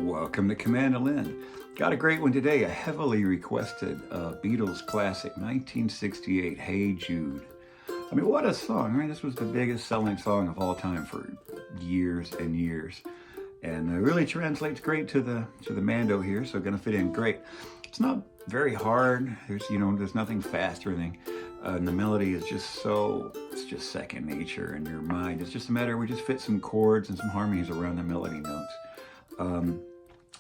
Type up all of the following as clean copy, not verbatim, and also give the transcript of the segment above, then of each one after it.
Welcome to COMANDOLIN. Got a great one today, a heavily requested Beatles classic, 1968, Hey Jude. I mean, what a song, right? This was the biggest selling song of all time for years and years. And it really translates great to the Mando here, so gonna fit in great. It's not very hard. There's nothing fast or anything. And the melody is it's just second nature in your mind. It's just a matter, we just fit some chords and some harmonies around the melody notes.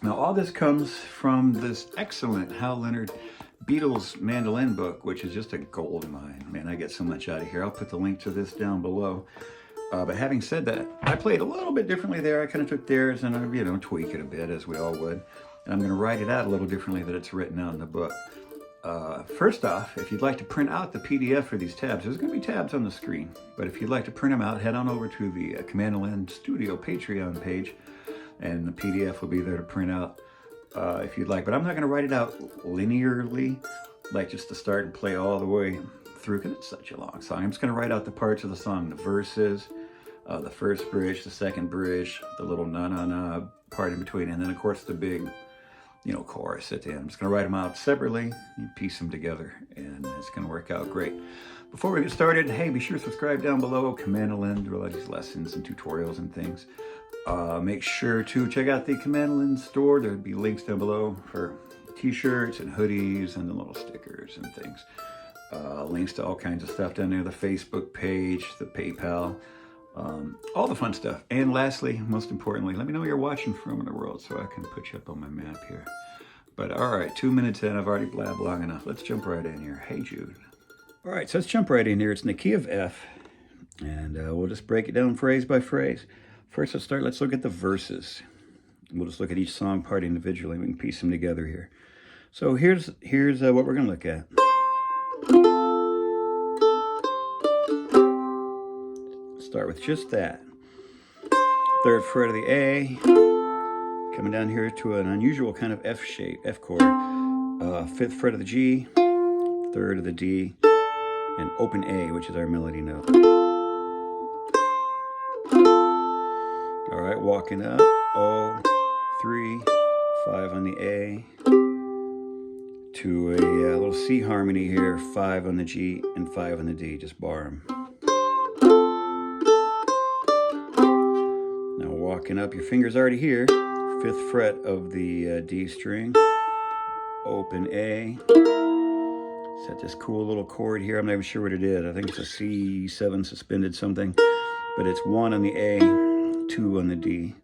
Now all this comes from this excellent Hal Leonard Beatles mandolin book, which is just a gold mine. Man, I get so much out of here. I'll put the link to this down below. But having said that, I played a little bit differently there. I kind of took theirs and I, tweak it a bit, as we all would. And I'm going to write it out a little differently than it's written out in the book. First off, if you'd like to print out the PDF for these tabs, there's going to be tabs on the screen. But if you'd like to print them out, head on over to the COMANDOLIN Studio Patreon page, and the PDF will be there to print out if you'd like. But I'm not going to write it out linearly, like just to start and play all the way through, because it's such a long song. I'm just going to write out the parts of the song, the verses, the first bridge, the second bridge, the little na-na-na part in between, and then of course the big chorus at the end. I'm just going to write them out separately, you piece them together, and it's going to work out great. Before we get started, hey, be sure to subscribe down below. COMANDOLIN, do a lot of these lessons and tutorials and things. Make sure to check out the COMANDOLIN store. There'll be links down below for t-shirts and hoodies and the little stickers and things. Links to all kinds of stuff down there, the Facebook page, the PayPal, all the fun stuff. And lastly, most importantly, let me know where you're watching from in the world so I can put you up on my map here. But all right, 2 minutes in, I've already blabbed long enough. Let's jump right in here. Hey Jude. All right, so let's jump right in here. It's in the key of F, and we'll just break it down phrase by phrase. First, let's look at the verses. We'll just look at each song part individually. We can piece them together here. So here's what we're going to look at. Start with just that. Third fret of the A, coming down here to an unusual kind of F shape, F chord. Fifth fret of the G, third of the D, and open A, which is our melody note. All right, walking up, O, 3, 5 on the A, to a little C harmony here, 5 on the G and 5 on the D, just bar them. Now walking up, your finger's already here, 5th fret of the D string, open A, set this cool little chord here. I'm not even sure what it is. I think it's a C7 suspended something, but it's 1 on the A, 2 on the D,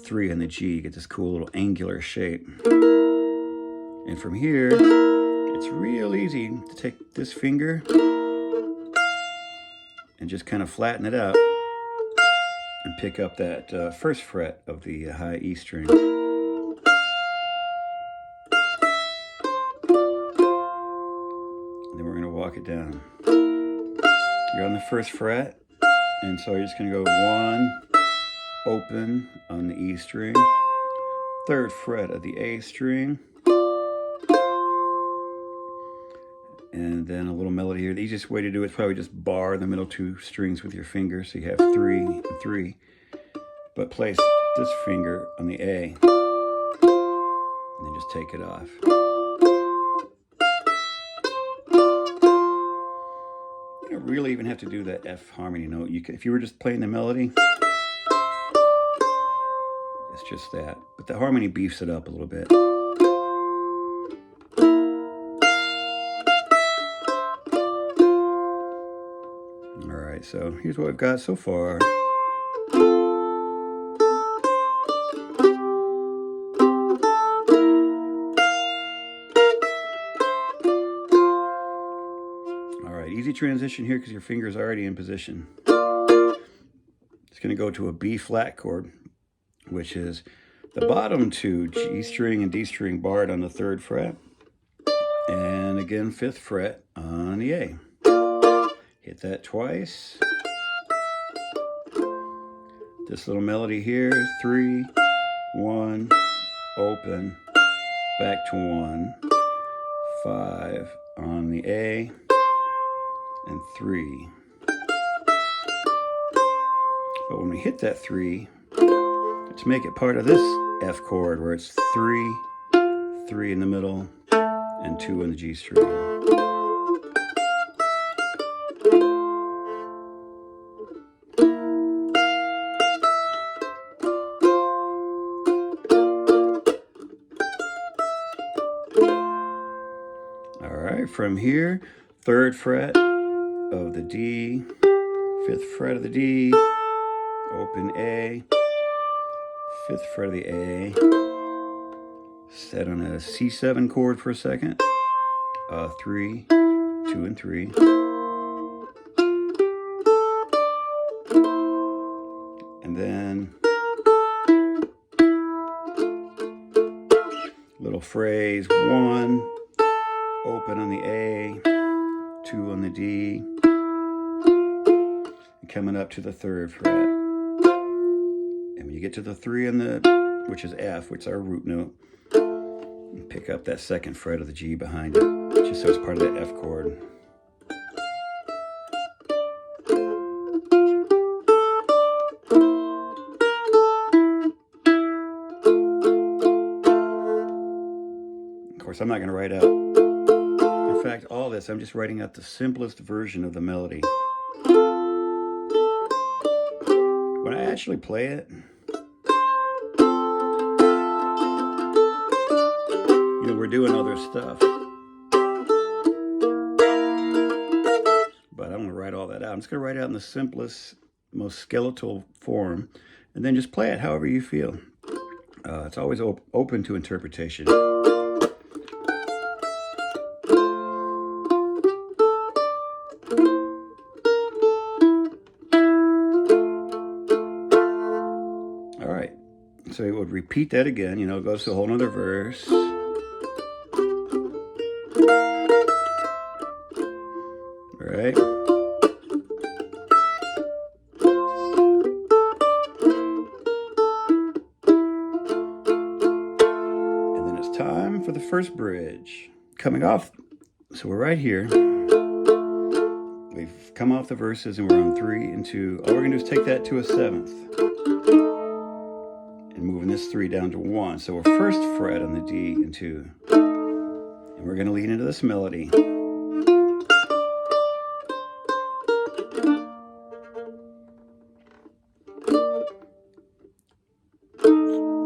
3 on the G. Get this cool little angular shape. And from here, it's real easy to take this finger and just kind of flatten it out and pick up that first fret of the high E string. And then we're going to walk it down. You're on the first fret, and so you're just going to go 1, open on the E string, 3rd fret of the A string, and then a little melody here. The easiest way to do it is probably just bar the middle 2 strings with your finger, so you have 3 and 3, but place this finger on the A, and then just take it off. You don't really even have to do that F harmony note. If you were just playing the melody, it's just that. But the harmony beefs it up a little bit. All right, so here's what we've got so far. All right, easy transition here because your finger's already in position. It's going to go to a B flat chord, which is the bottom 2, G string and D string barred on the 3rd fret, and again 5th fret on the A. Hit that twice. This little melody here is 3, 1, open, back to 1, 5 on the A, and 3. But when we hit that 3, to make it part of this F chord where it's 3, 3 in the middle, and 2 in the G string. All right, from here, 3rd fret of the D, 5th fret of the D, open A, 5th fret of the A, set on a C7 chord for a second, 3, 2 and 3, and then little phrase 1, open on the A, 2 on the D, and coming up to the 3rd fret. And when you get to the 3 on the, which is F, which is our root note, you pick up that 2nd fret of the G behind it, just so it's part of that F chord. Of course, I'm not going to write out, in fact, all this, I'm just writing out the simplest version of the melody. When I actually play it, you know, we're doing other stuff. But I don't want to write all that out. I'm just going to write it out in the simplest, most skeletal form, and then just play it however you feel. It's always open to interpretation. All right, so it would repeat that again, you know, it goes to a whole nother verse. All right. And then it's time for the first bridge. Coming off, so we're right here. We've come off the verses and we're on 3 and 2. All we're gonna do is take that to a 7th. And moving this 3 down to 1. So we're 1st fret on the D and 2. And we're going to lead into this melody.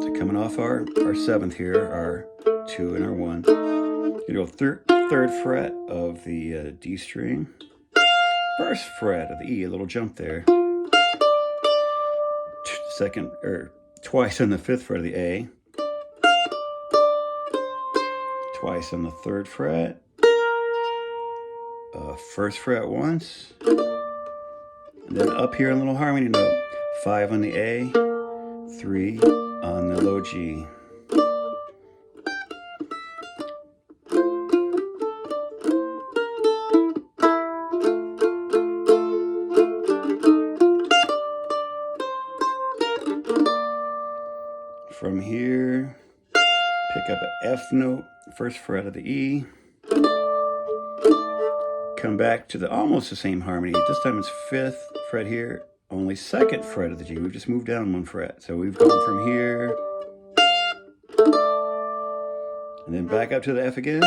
So coming off our 7th here, our 2 and our 1. You go 3rd fret of the D string. 1st fret of the E, a little jump there. 2nd, or twice on the 5th fret of the A, twice on the 3rd fret, 1st fret once, and then up here a little harmony note, 5 on the A, 3 on the low G. From here, pick up an F note, 1st fret of the E. Come back to the almost the same harmony. This time it's 5th fret here, only 2nd fret of the G. We've just moved down 1 fret. So we've gone from here, and then back up to the F again,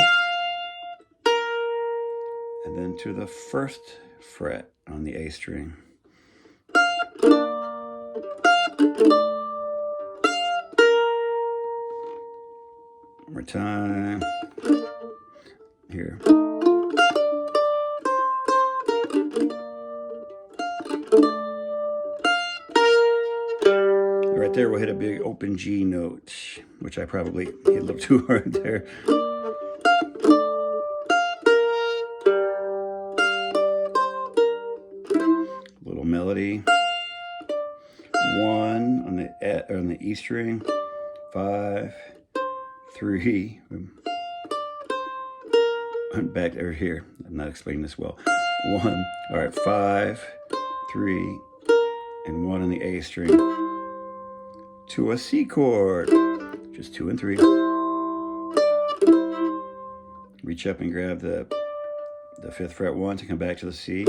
and then to the 1st fret on the A string. One more time. Here. Right there, we'll hit a big open G note, which I probably hit a little too hard there. Little melody. 1 on the E string. 5, 3. I'm back over here. I'm not explaining this well. 1. All right, 5, 3, and 1 on the A string to a C chord. Just 2 and 3. Reach up and grab the 5th fret once and come back to the C.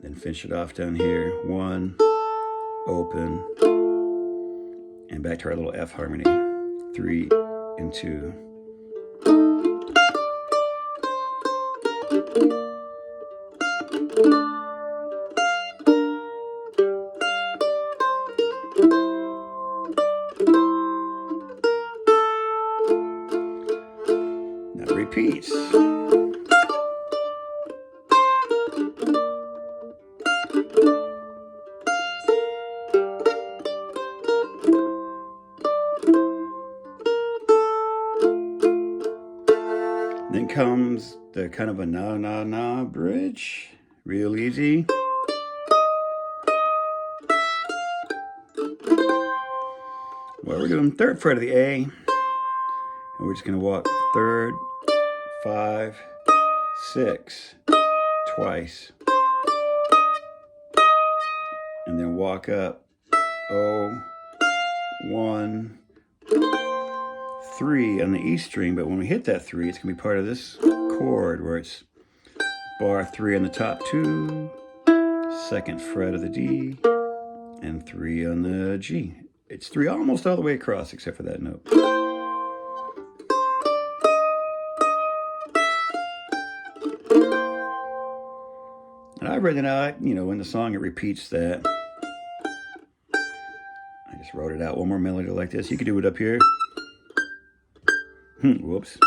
Then and finish it off down here. 1, open, and back to our little F harmony. 3 and 2. Now it repeats. Then comes the kind of a na na na bridge, real easy. Well, we're doing 3rd fret of the A, and we're just going to walk 3rd, 5, 6 twice, and then walk up 0, 1, 3 on the E string. But when we hit that 3, it's going to be part of this chord where it's bar 3 on the top 2, 2nd fret of the D, and 3 on the G. It's 3 almost all the way across except for that note. And I've written it out, you know, in the song it repeats that. I just wrote it out, one more melody like this. You could do it up here. Whoops.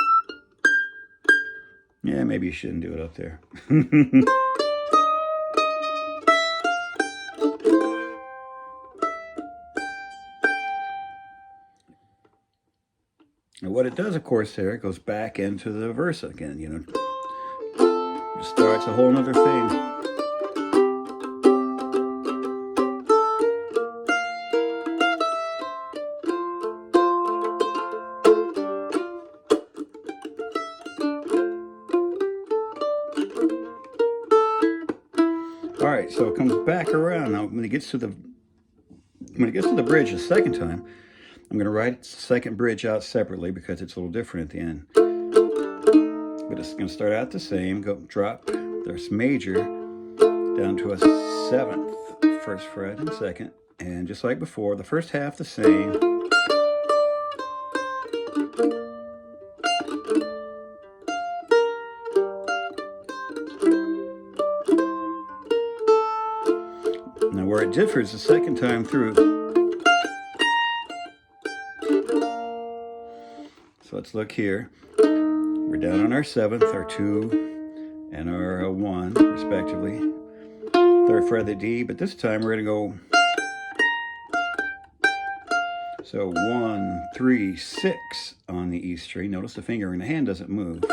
Yeah, maybe you shouldn't do it up there. And what it does, of course, there, it goes back into the verse again, you know. It starts a whole nother thing. All right, so it comes back around. Now, when it gets to the bridge the second time, I'm going to write the second bridge out separately because it's a little different at the end. But it's going to start out the same, go drop this major down to a 7th, 1st fret and 2nd. And just like before, the first half the same. Now where it differs the second time through. So let's look here. We're down on our 7th, our 2, and our 1, respectively. 3rd fret of the D, but this time we're going to go. So 1, 3, 6 on the E string. Notice the finger in the hand doesn't move.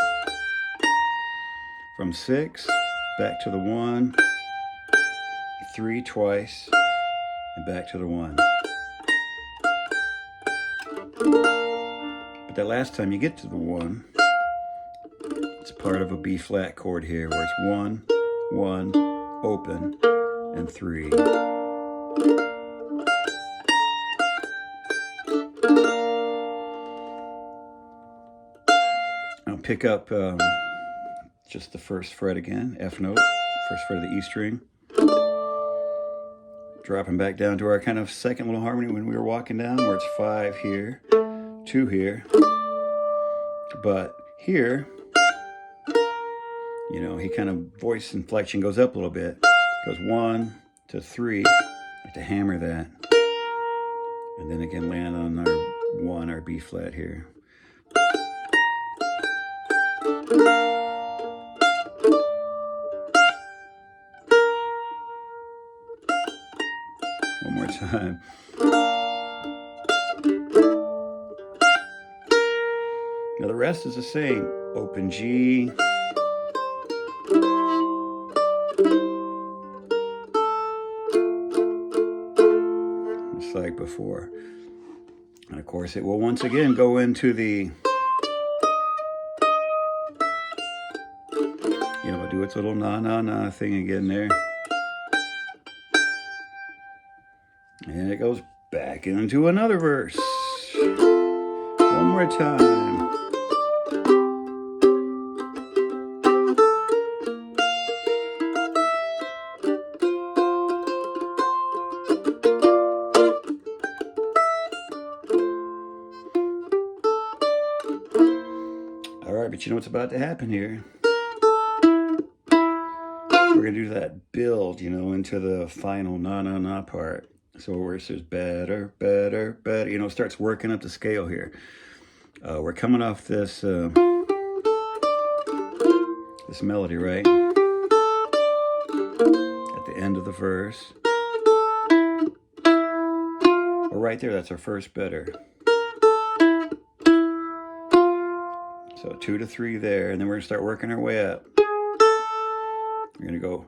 From 6, back to the 1, 3 twice, and back to the 1. That last time you get to the 1, it's part of a B flat chord here where it's 1, 1, open, and 3. I'll pick up just the 1st fret again, F note, 1st fret of the E string. Dropping back down to our kind of second little harmony when we were walking down where it's 5 here, 2 here. But here, you know, he kind of voice inflection goes up a little bit. Goes 1 to 3. I have to hammer that. And then again land on our 1, our B flat here. One more time. Now the rest is the same. Open G. Just like before. And of course it will once again go into the, you know, do its little na na na thing again there. And it goes back into another verse. One more time. But you know what's about to happen here? We're going to do that build, you know, into the final na na na part. So where it says better, better, better, you know, it starts working up the scale here. We're coming off this this melody, right? At the end of the verse. Well, right there, that's our first better. So 2 to 3 there, and then we're gonna start working our way up. We're gonna go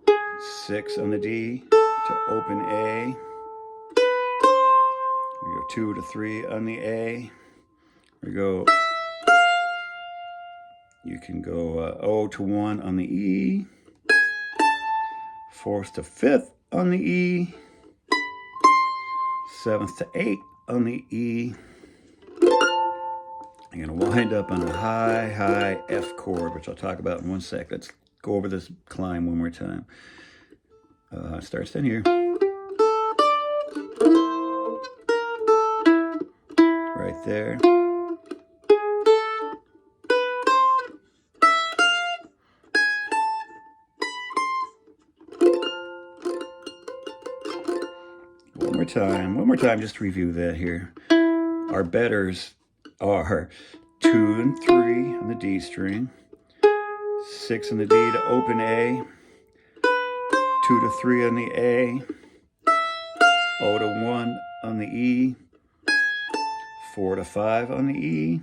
6 on the D to open A. We go 2 to 3 on the A. We go, you can go 0 to 1 on the E. 4th to 5th on the E. 7th to 8th on the E. I'm going to wind up on a high, high F chord, which I'll talk about in 1 sec. Let's go over this climb one more time. It starts down here. Right there. One more time, just to review that here. Our betters are 2 and 3 on the D string, 6 on the D to open A, 2 to 3 on the A, 0 to 1 on the E, 4 to 5 on the E,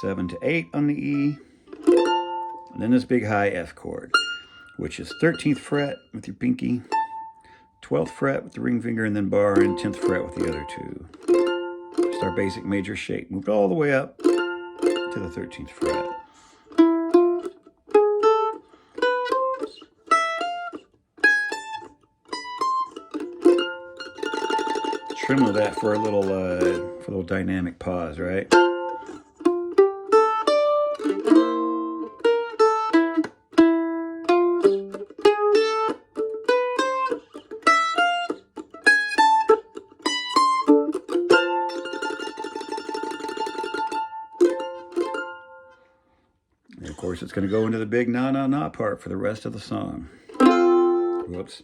7 to 8 on the E, and then this big high F chord, which is 13th fret with your pinky, 12th fret with the ring finger, and then bar, and 10th fret with the other two. Just our basic major shape. Moved all the way up to the 13th fret. Trim with that for a little dynamic pause, right? And of course, it's going to go into the big na na na part for the rest of the song. Whoops.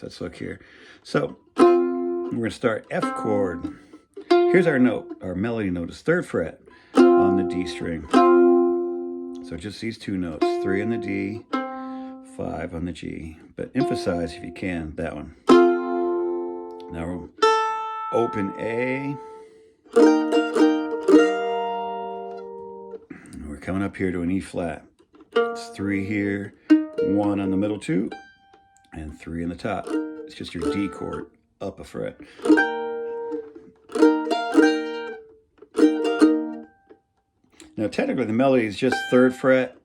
Let's look here. So we're going to start F chord. Here's our note. Our melody note is 3rd fret on the D string. So just these 2 notes, 3 on the D, 5 on the G. But emphasize, if you can, that one. Now we'll open A. And we're coming up here to an E flat. It's 3 here, 1 on the middle 2. And 3 in the top. It's just your D chord up a fret. Now technically the melody is just 3rd fret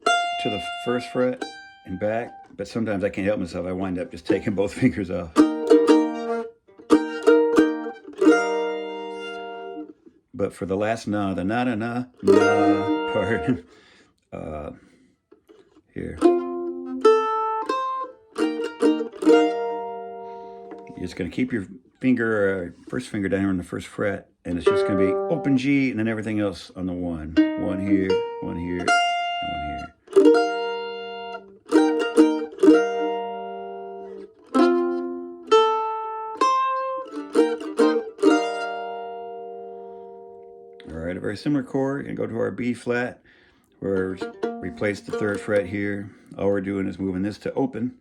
to the 1st fret and back, but sometimes I can't help myself. I wind up just taking both fingers off. But for the last na, the na na na na part, here. You're just going to keep your finger, first finger down here on the 1st fret, and it's just going to be open G, and then everything else on the 1. 1 here, 1 here, and 1 here. All right, a very similar chord, and go to our B flat, where we replace the 3rd fret here. All we're doing is moving this to open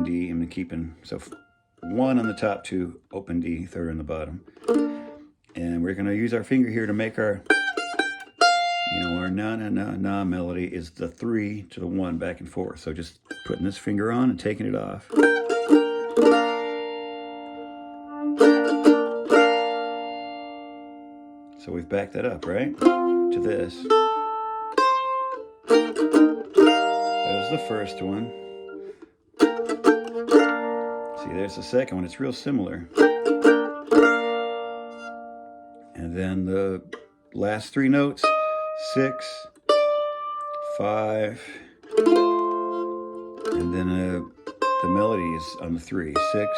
D, and keeping, so 1 on the top 2, open D, 3rd on the bottom. And we're going to use our finger here to make our, you know, our na na na na melody is the 3 to the 1 back and forth. So just putting this finger on and taking it off. So we've backed that up, right? To this. There's the first one. See, there's the second one. It's real similar. And then the last 3 notes, 6, 5, and then the melody is on the 3. 6,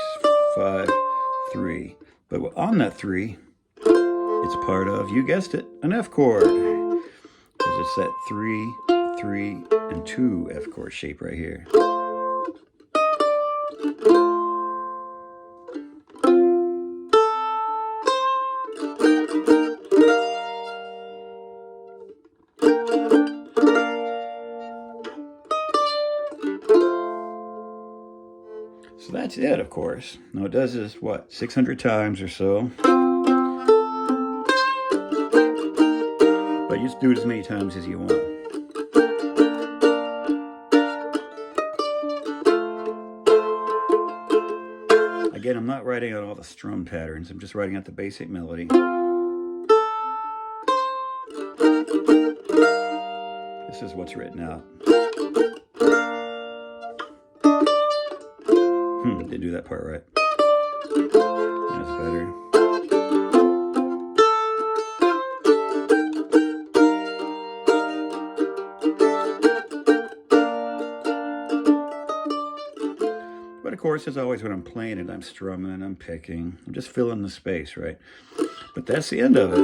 5, 3. But on that 3, it's part of, you guessed it, an F chord. Because it's that 3, 3, and 2 F chord shape right here. So that's it, of course. Now it does this, what, 600 times or so. But you just do it as many times as you want. Again, I'm not writing out all the strum patterns. I'm just writing out the basic melody. This is what's written out. Didn't do that part right. That's better. But of course, as always, when I'm playing it, I'm strumming, I'm picking, I'm just filling the space, right? But that's the end of it.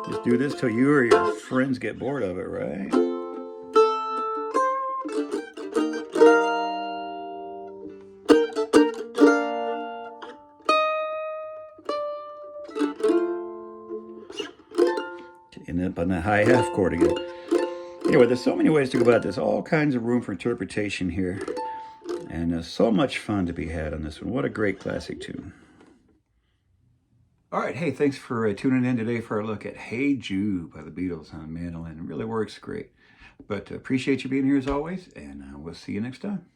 Just do this till you or your friends get bored of it, right? End up on that high F chord again. Anyway, there's so many ways to go about this. All kinds of room for interpretation here. And so much fun to be had on this one. What a great classic tune. All right, hey, thanks for tuning in today for a look at Hey Jude by the Beatles on mandolin. It really works great. But appreciate you being here as always, and we'll see you next time.